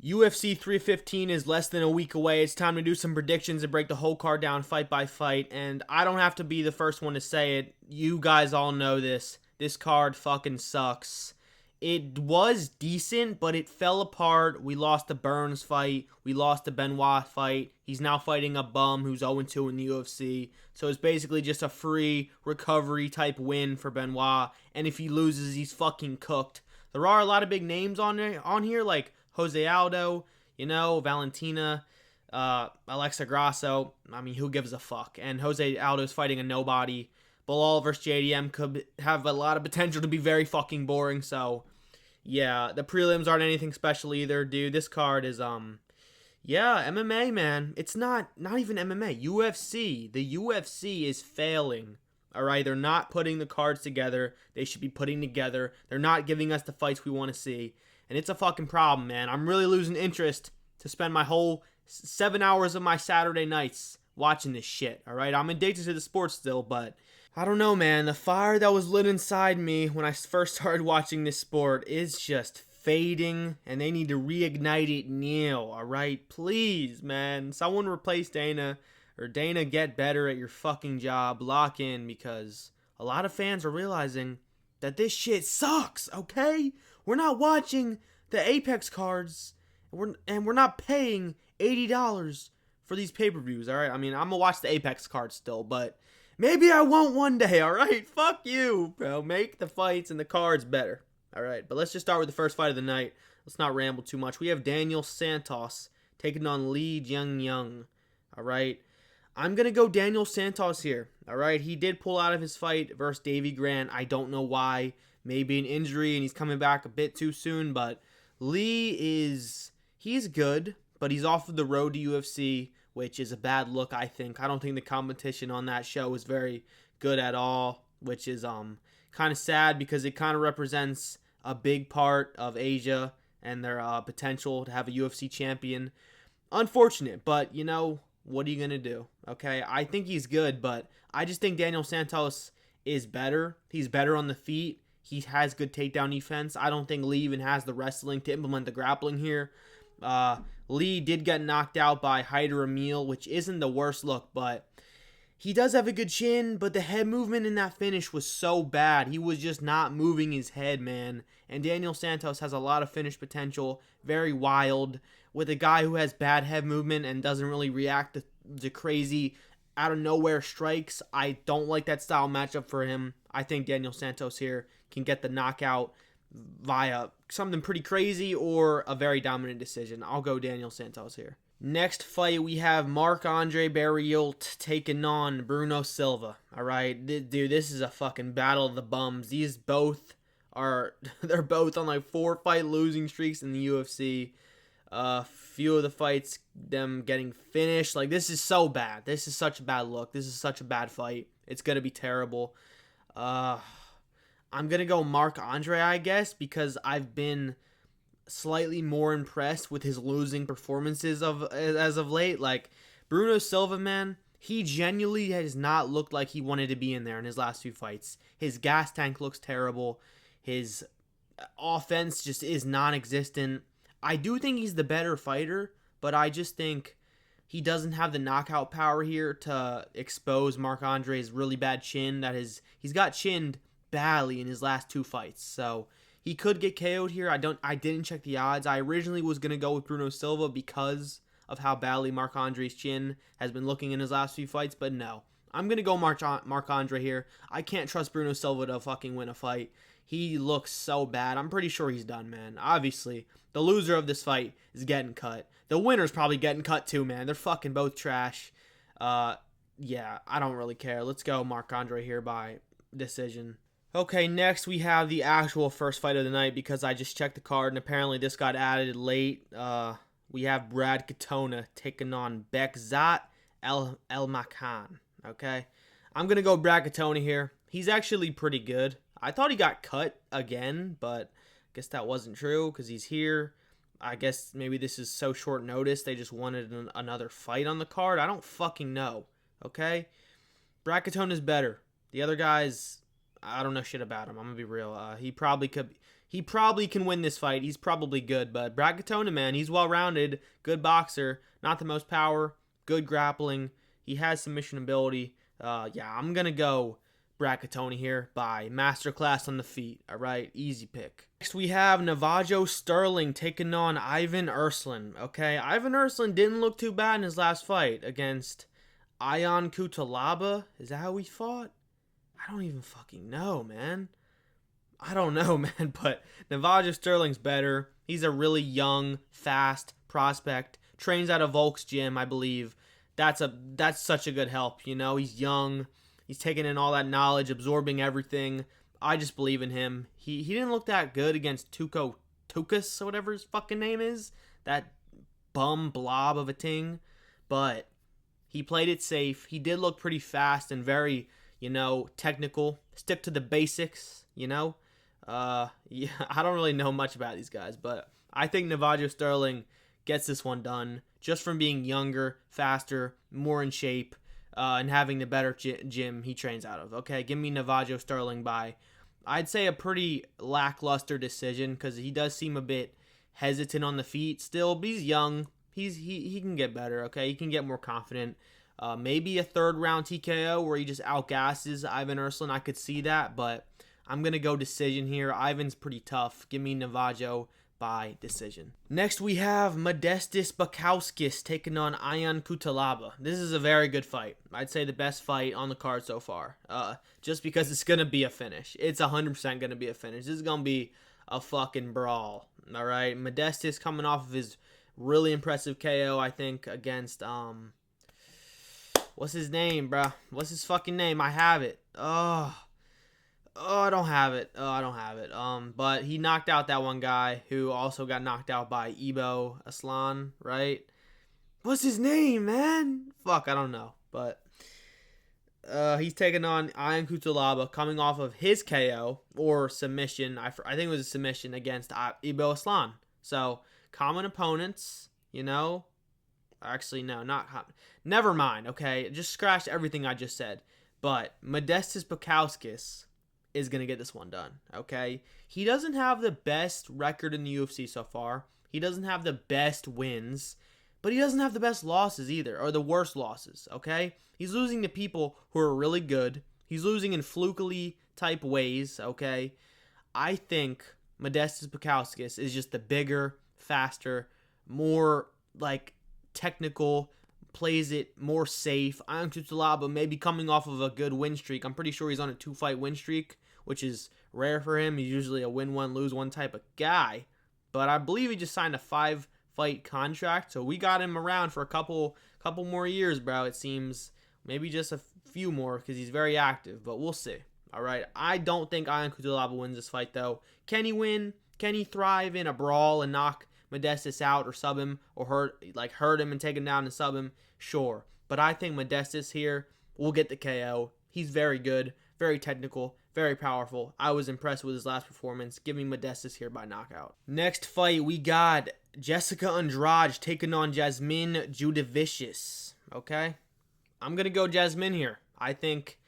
UFC 315 is less than a week away. It's time to do some predictions and break the whole card down fight by fight. And I don't have to be the first one to say it. You guys all know this. This card fucking sucks. It was decent, but it fell apart. We lost the Burns fight. We lost the Benoit fight. He's now fighting a bum who's 0-2 in the UFC. So it's basically just a free recovery type win for Benoit. And if he loses, he's fucking cooked. There are a lot of big names on here, like Jose Aldo, Valentina, Alexa Grasso. I mean, who gives a fuck? And Jose Aldo's fighting a nobody. Bilal versus JDM could have a lot of potential to be very fucking boring. So, yeah, the prelims aren't anything special either, dude. This card is, MMA, man. It's not even MMA. UFC. The UFC is failing. All right, they're not putting the cards together. They should be putting together. They're not giving us the fights we want to see. And it's a fucking problem, man. I'm really losing interest to spend my whole 7 hours of my Saturday nights watching this shit, all right? I'm addicted to the sport still, but I don't know, man. The fire that was lit inside me when I first started watching this sport is just fading, and they need to reignite it now, all right? Please, man. Someone replace Dana, or Dana, get better at your fucking job. Lock in, because a lot of fans are realizing that this shit sucks, okay? We're not watching the Apex cards, and we're not paying $80 for these pay-per-views, all right? I mean, I'm going to watch the Apex cards still, but maybe I won't one day, all right? Fuck you, bro. Make the fights and the cards better, all right? But let's just start with the first fight of the night. Let's not ramble too much. We have Daniel Santos taking on Lee Jung, all right? I'm going to go Daniel Santos here, all right? He did pull out of his fight versus Davy Grant. I don't know why. Maybe an injury and he's coming back a bit too soon, but he's good, but he's off of the road to UFC, which is a bad look, I think. I don't think the competition on that show is very good at all, which is kind of sad because it kind of represents a big part of Asia and their potential to have a UFC champion. Unfortunate, but what are you going to do? Okay, I think he's good, but I just think Daniel Santos is better. He's better on the feet. He has good takedown defense. I don't think Lee even has the wrestling to implement the grappling here. Lee did get knocked out by Hyder Emil, which isn't the worst look, but he does have a good chin, but the head movement in that finish was so bad. He was just not moving his head, man. And Daniel Santos has a lot of finish potential, very wild, with a guy who has bad head movement and doesn't really react to crazy out of nowhere strikes. I don't like that style matchup for him. I think Daniel Santos here can get the knockout via something pretty crazy or a very dominant decision. I'll go Daniel Santos here. Next fight, we have Marc-Andre Barriault taking on Bruno Silva. All right, dude, this is a fucking battle of the bums. These both they're both on like 4-fight losing streaks in the UFC. Few of the fights, them getting finished. Like, this is so bad. This is such a bad look. This is such a bad fight. It's going to be terrible. I'm going to go Marc-Andre, I guess, because I've been slightly more impressed with his losing performances as of late. Like, Bruno Silva, man, he genuinely has not looked like he wanted to be in there in his last few fights. His gas tank looks terrible. His offense just is non-existent. I do think he's the better fighter, but I just think he doesn't have the knockout power here to expose Marc-Andre's really bad chin. He's got chinned badly in his last 2 fights, so he could get KO'd here. I didn't check the odds. I originally was gonna go with Bruno Silva because of how badly Marc-Andre's chin has been looking in his last few fights, but no, I'm gonna go Marc-Andre here. I can't trust Bruno Silva to fucking win a fight. He looks so bad. I'm pretty sure he's done, man. Obviously, the loser of this fight is getting cut. The winner's probably getting cut too, man. They're fucking both trash. Yeah, I don't really care. Let's go Marc-Andre here by decision. Okay, next we have the actual first fight of the night because I just checked the card and apparently this got added late. We have Brad Katona taking on Bekzat El-Makan. Okay, I'm going to go Brad Katona here. He's actually pretty good. I thought he got cut again, but I guess that wasn't true because he's here. I guess maybe this is so short notice they just wanted another fight on the card. I don't fucking know, okay? Brad Katona's better. The other guys, I don't know shit about him. I'm going to be real. He probably could he probably can win this fight. He's probably good, but Bragatona, man, he's well-rounded, good boxer, not the most power, good grappling. He has submission ability. Yeah, I'm going to go Bragatoni here by masterclass on the feet. All right, easy pick. Next, we have Navajo Sterling taking on Ivan Erslan. Okay, Ivan Erslan didn't look too bad in his last fight against Ion Cutelaba. Is that how he fought? I don't even fucking know, man. I don't know, man, but Navajo Sterling's better. He's a really young, fast prospect. Trains out of Volk's gym, I believe. That's such a good help, you know. He's young. He's taking in all that knowledge, absorbing everything. I just believe in him. He didn't look that good against Tuco Tukas, or whatever his fucking name is. That bum blob of a ting. But he played it safe. He did look pretty fast and very, you know, technical. Stick to the basics, you know. Yeah, I don't really know much about these guys, but I think Navajo Sterling gets this one done just from being younger, faster, more in shape, and having the better gym he trains out of. Okay, give me Navajo Sterling by, I'd say, a pretty lackluster decision, because he does seem a bit hesitant on the feet still, but he's young. He can get better, okay? He can get more confident. Maybe a third round TKO where he just outgasses Ivan Erslan. I could see that, but I'm going to go decision here. Ivan's pretty tough. Give me Navajo by decision. Next, we have Modestas Bukauskas taking on Ion Cutelaba. This is a very good fight. I'd say the best fight on the card so far. Just because it's going to be a finish. It's 100% going to be a finish. This is going to be a fucking brawl. All right? Modestas coming off of his really impressive KO, I think, against, what's his name, bruh? What's his fucking name? I have it. I don't have it. But he knocked out that one guy who also got knocked out by Ibo Aslan, right? What's his name, man? Fuck, I don't know. But he's taking on Ion Cutelaba, coming off of his KO or submission. I think it was a submission against Ibo Aslan. So, common opponents, you know. Actually, no, never mind, okay? Just scratch everything I just said. But Modestas Bukauskas is going to get this one done, okay? He doesn't have the best record in the UFC so far. He doesn't have the best wins, but he doesn't have the best losses either, or the worst losses, okay? He's losing to people who are really good. He's losing in flukily type ways, okay? I think Modestas Bukauskas is just the bigger, faster, more, like, technical, plays it more safe. Ion Cutelaba maybe coming off of a good win streak. I'm pretty sure he's on a 2-fight win streak, which is rare for him. He's usually a win one, lose one type of guy. But I believe he just signed a 5-fight contract, so we got him around for a couple more years, bro. It seems maybe just a few more because he's very active, but we'll see. All right, I don't think Ion Cutelaba wins this fight though. Can he win? Can he thrive in a brawl and knock Modestas out or sub him or hurt him and take him down and sub him? Sure. But I think Modestas here will get the KO. He's very good, very technical, very powerful. I was impressed with his last performance. Give me Modestas here by knockout. Next fight, we got Jessica Andrade taking on Jasmine Judavicius. Okay? I'm going to go Jasmine here. I think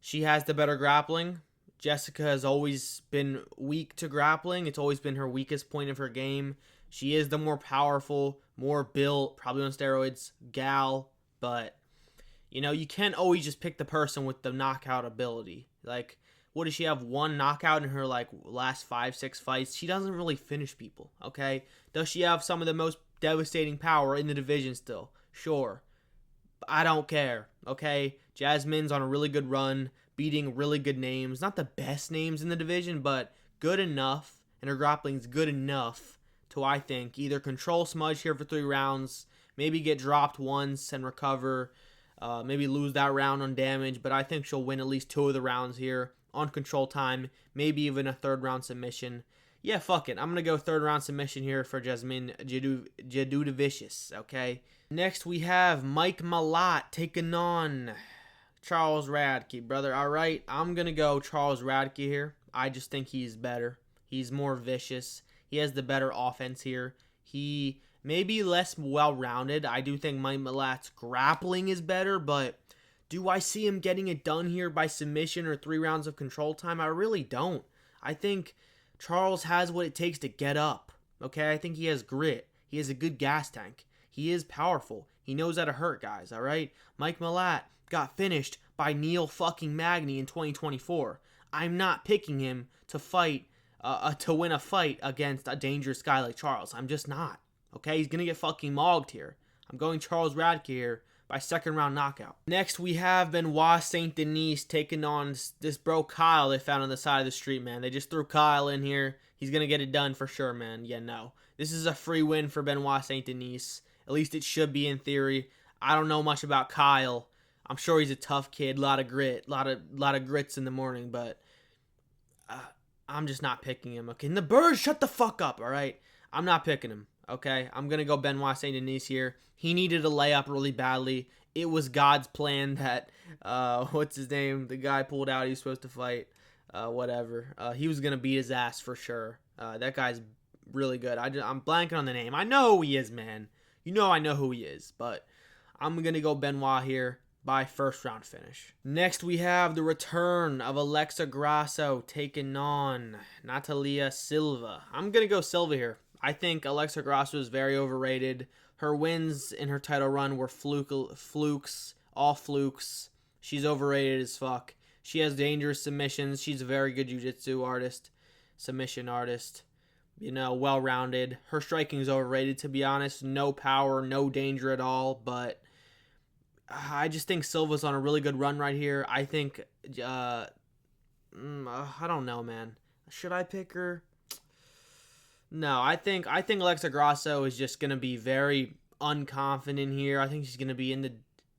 she has the better grappling. Jessica has always been weak to grappling. It's always been her weakest point of her game. She is the more powerful, more built, probably on steroids, gal. But, you know, you can't always just pick the person with the knockout ability. Like, what does she have? One knockout in her, like, last 5-6 fights? She doesn't really finish people, okay? Does she have some of the most devastating power in the division still? Sure. But I don't care, okay? Jasmine's on a really good run, beating really good names. Not the best names in the division, but good enough. And her grappling's good enough to, I think, either control Smudge here for 3 rounds, maybe get dropped once and recover, maybe lose that round on damage, but I think she'll win at least 2 of the rounds here on control time, maybe even a 3rd round submission. Yeah, fuck it. I'm going to go 3rd round submission here for Jasmine Judavicius, okay? Next, we have Mike Malott taking on Charles Radke, brother. All right, I'm going to go Charles Radke here. I just think he's better. He's more vicious. He has the better offense here. He may be less well-rounded. I do think Mike Malott's grappling is better, but do I see him getting it done here by submission or 3 rounds of control time? I really don't. I think Charles has what it takes to get up. Okay, I think he has grit. He has a good gas tank. He is powerful. He knows how to hurt guys, all right? Mike Malott got finished by Neil fucking Magny in 2024. I'm not picking him to fight, to win a fight against a dangerous guy like Charles. I'm just not. Okay, he's gonna get fucking mogged here. I'm going Charles Radke here by second round knockout. Next, we have Benoit Saint Denis taking on this bro Kyle they found on the side of the street, man. They just threw Kyle in here. He's gonna get it done for sure, man. Yeah, no. This is a free win for Benoit Saint Denis. At least it should be in theory. I don't know much about Kyle. I'm sure he's a tough kid, a lot of grit, lot of grits in the morning, but I'm just not picking him. Okay, and the Birds, shut the fuck up, all right? I'm not picking him, okay? I'm going to go Benoit Saint Denis here. He needed a layup really badly. It was God's plan that, what's his name? The guy pulled out. He was supposed to fight, whatever. He was going to beat his ass for sure. That guy's really good. I'm blanking on the name. I know who he is, man. You know I know who he is, but I'm going to go Benoit here by first round finish. Next, we have the return of Alexa Grasso taking on Natalia Silva. I'm going to go Silva here. I think Alexa Grasso is very overrated. Her wins in her title run were flukes, all flukes. She's overrated as fuck. She has dangerous submissions. She's a very good jiu-jitsu artist, submission artist. You know, well-rounded. Her striking is overrated, to be honest. No power, no danger at all, but I just think Silva's on a really good run right here. I think, I don't know, man. Should I pick her? No, I think Alexa Grasso is just going to be very unconfident here. I think she's going to be in the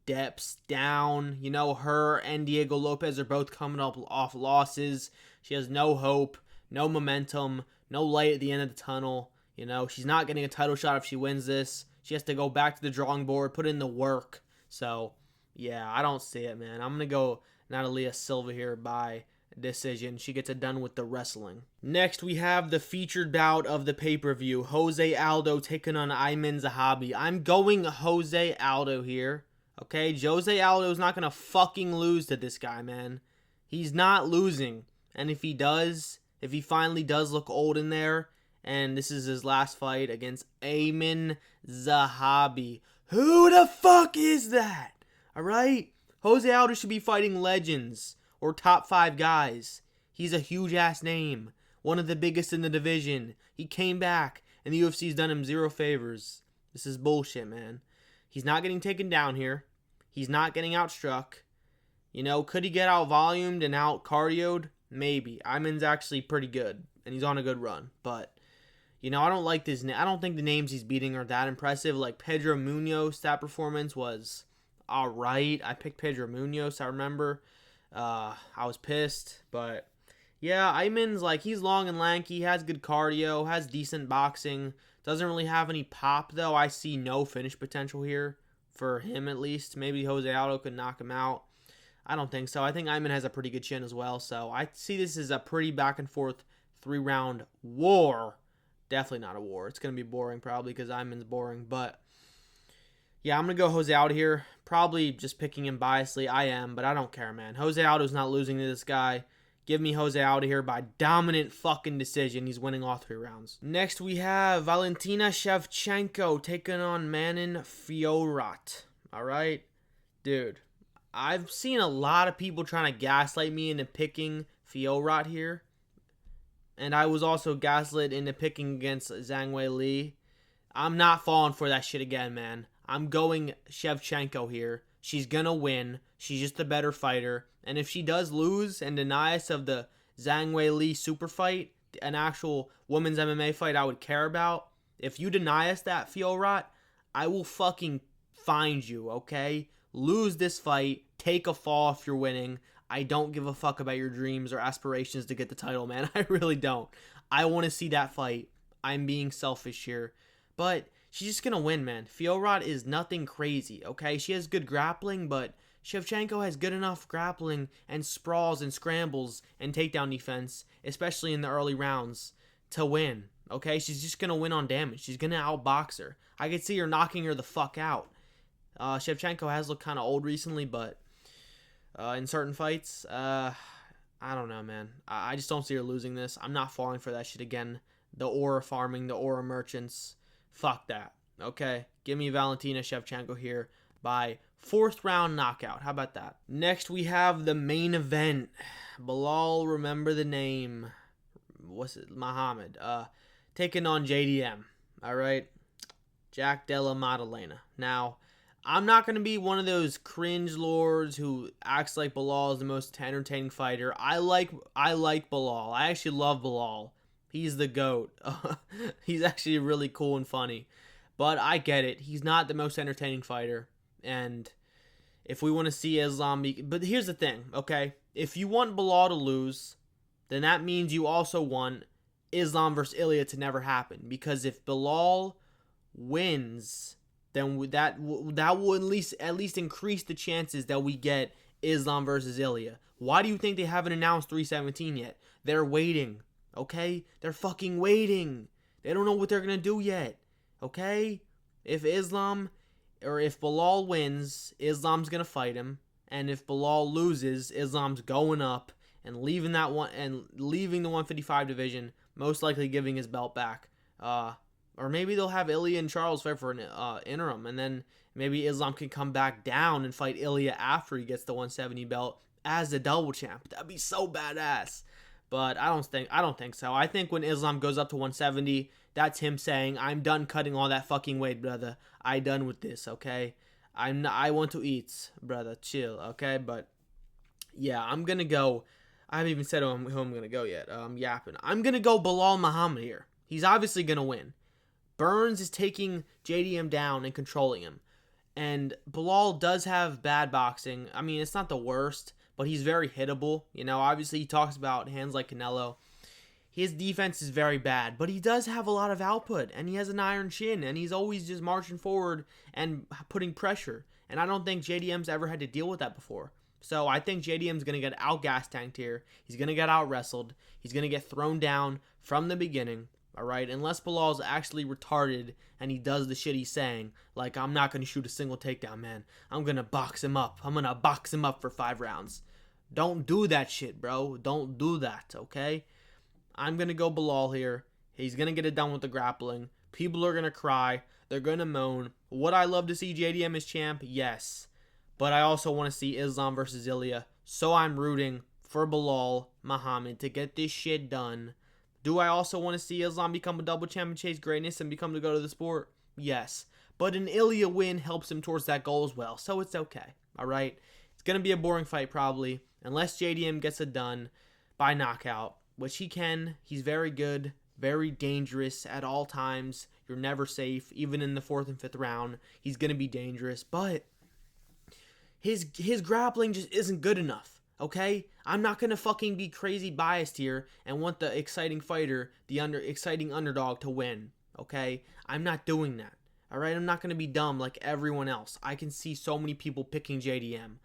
depths, down. You know, her and Diego Lopez are both coming up off losses. She has no hope, no momentum, no light at the end of the tunnel. You know, she's not getting a title shot if she wins this. She has to go back to the drawing board, put in the work. So, yeah, I don't see it, man. I'm going to go Natalia Silva here by decision. She gets it done with the wrestling. Next, we have the featured bout of the pay-per-view. Jose Aldo taking on Ayman Zahabi. I'm going Jose Aldo here. Okay, Jose Aldo's not going to fucking lose to this guy, man. He's not losing. And if he does, if he finally does look old in there, and this is his last fight against Ayman Zahabi. Who the fuck is that? Alright? Jose Aldo should be fighting legends or top 5 guys. He's a huge ass name. One of the biggest in the division. He came back and the UFC's done him zero favors. This is bullshit, man. He's not getting taken down here. He's not getting outstruck. You know, could he get out volumed and out cardioed? Maybe. Ayman's actually pretty good and he's on a good run, but you know, I don't like this. I don't think the names he's beating are that impressive. Like Pedro Munoz, that performance was all right. I picked Pedro Munoz. I remember. I was pissed, but yeah, Ayman's like he's long and lanky, has good cardio, has decent boxing. Doesn't really have any pop though. I see no finish potential here for him at least. Maybe Jose Aldo could knock him out. I don't think so. I think Ayman has a pretty good chin as well. So I see this as a pretty back and forth 3-round war. Definitely not a war. It's going to be boring probably because Ayman's boring. But yeah, I'm going to go Jose Aldo here. Probably just picking him biasly. I am, but I don't care, man. Jose Aldo's not losing to this guy. Give me Jose Aldo here by dominant fucking decision. He's winning all 3 rounds. Next, we have Valentina Shevchenko taking on Manon Fiorot. All right? Dude, I've seen a lot of people trying to gaslight me into picking Fiorot here. And I was also gaslit into picking against Zhang Wei Li. I'm not falling for that shit again, man. I'm going Shevchenko here. She's going to win. She's just a better fighter. And if she does lose and deny us of the Zhang Wei Li super fight, an actual women's MMA fight I would care about, if you deny us that, Fiorot, I will fucking find you, okay? Lose this fight. Take a fall if you're winning. I don't give a fuck about your dreams or aspirations to get the title, man. I really don't. I want to see that fight. I'm being selfish here. But she's just going to win, man. Fiorot is nothing crazy, okay? She has good grappling, but Shevchenko has good enough grappling and sprawls and scrambles and takedown defense, especially in the early rounds, to win, okay? She's just going to win on damage. She's going to outbox her. I could see her knocking her the fuck out. Shevchenko has looked kind of old recently, but in certain fights, I I don't know, man. I just don't see her losing this. I'm not falling for that shit again. The aura farming, the aura merchants. Fuck that. Okay? Give me Valentina Shevchenko here by 4th round knockout. How about that? Next, we have the main event. Bilal, remember the name. What's it? Muhammad. Taking on JDM. All right? Jack Della Maddalena. Now, I'm not going to be one of those cringe lords who acts like Bilal is the most entertaining fighter. I like Bilal. I actually love Bilal. He's the GOAT. He's actually really cool and funny. But I get it. He's not the most entertaining fighter. And if we want to see Islam... But here's the thing, okay? If you want Bilal to lose, then that means you also want Islam versus Ilya to never happen. Because if Bilal wins, then that will at least increase the chances that we get Islam versus Ilya. Why do you think they haven't announced 317 yet? They're waiting, okay? They're fucking waiting. They don't know what they're going to do yet, okay? If Bilal wins, Islam's going to fight him. And if Bilal loses, Islam's going up and leaving the 155 division, most likely giving his belt back. Or maybe they'll have Ilya and Charles fight for an interim, and then maybe Islam can come back down and fight Ilya after he gets the 170 belt as the double champ. That'd be so badass. But I don't think so. I think when Islam goes up to 170, that's him saying, "I'm done cutting all that fucking weight, brother. I done with this, okay? I want to eat, brother. Chill, okay?" But yeah, I'm gonna go. I haven't even said who I'm gonna go yet. I'm yapping. I'm gonna go Bilal Muhammad here. He's obviously gonna win. Burns is taking JDM down and controlling him. And Bilal does have bad boxing. I mean, it's not the worst, but he's very hittable. You know, obviously he talks about hands like Canelo. His defense is very bad, but he does have a lot of output, and he has an iron chin, and he's always just marching forward and putting pressure. And I don't think JDM's ever had to deal with that before. So I think JDM's going to get out-gas tanked here. He's going to get out-wrestled. He's going to get thrown down from the beginning. All right, unless Bilal's actually retarded and he does the shit he's saying, like, I'm not going to shoot a single takedown, man. I'm going to box him up. I'm going to box him up for 5 rounds. Don't do that shit, bro. Don't do that, okay? I'm going to go Bilal here. He's going to get it done with the grappling. People are going to cry. They're going to moan. Would I love to see JDM as champ? Yes. But I also want to see Islam versus Ilya. So I'm rooting for Bilal Muhammad to get this shit done. Do I also want to see Islam become a double champ and chase greatness and become the GOAT of the sport? Yes. But an Ilya win helps him towards that goal as well, so it's okay. Alright? It's going to be a boring fight probably, unless JDM gets it done by knockout, which he can. He's very good, very dangerous at all times. You're never safe, even in the 4th and 5th round. He's going to be dangerous, but his grappling just isn't good enough. Okay? I'm not going to fucking be crazy biased here and want the exciting fighter, the exciting underdog to win. Okay? I'm not doing that. Alright? I'm not going to be dumb like everyone else. I can see so many people picking JDM.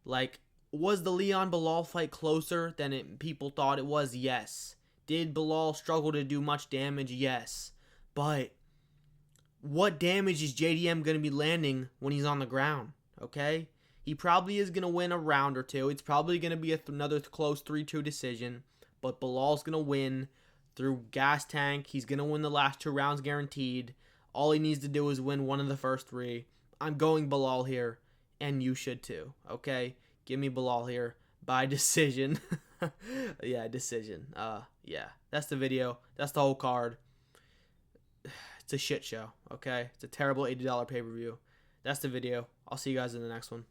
Like, was the Leon Bilal fight closer than people thought it was? Yes. Did Bilal struggle to do much damage? Yes. But what damage is JDM going to be landing when he's on the ground? Okay? He probably is going to win a round or two. It's probably going to be another close 3-2 decision. But Bilal's going to win through gas tank. He's going to win the last 2 rounds guaranteed. All he needs to do is win one of the first 3. I'm going Bilal here. And you should too. Okay? Give me Bilal here by decision. Yeah, decision. Yeah. That's the video. That's the whole card. It's a shit show. Okay? It's a terrible $80 pay-per-view. That's the video. I'll see you guys in the next one.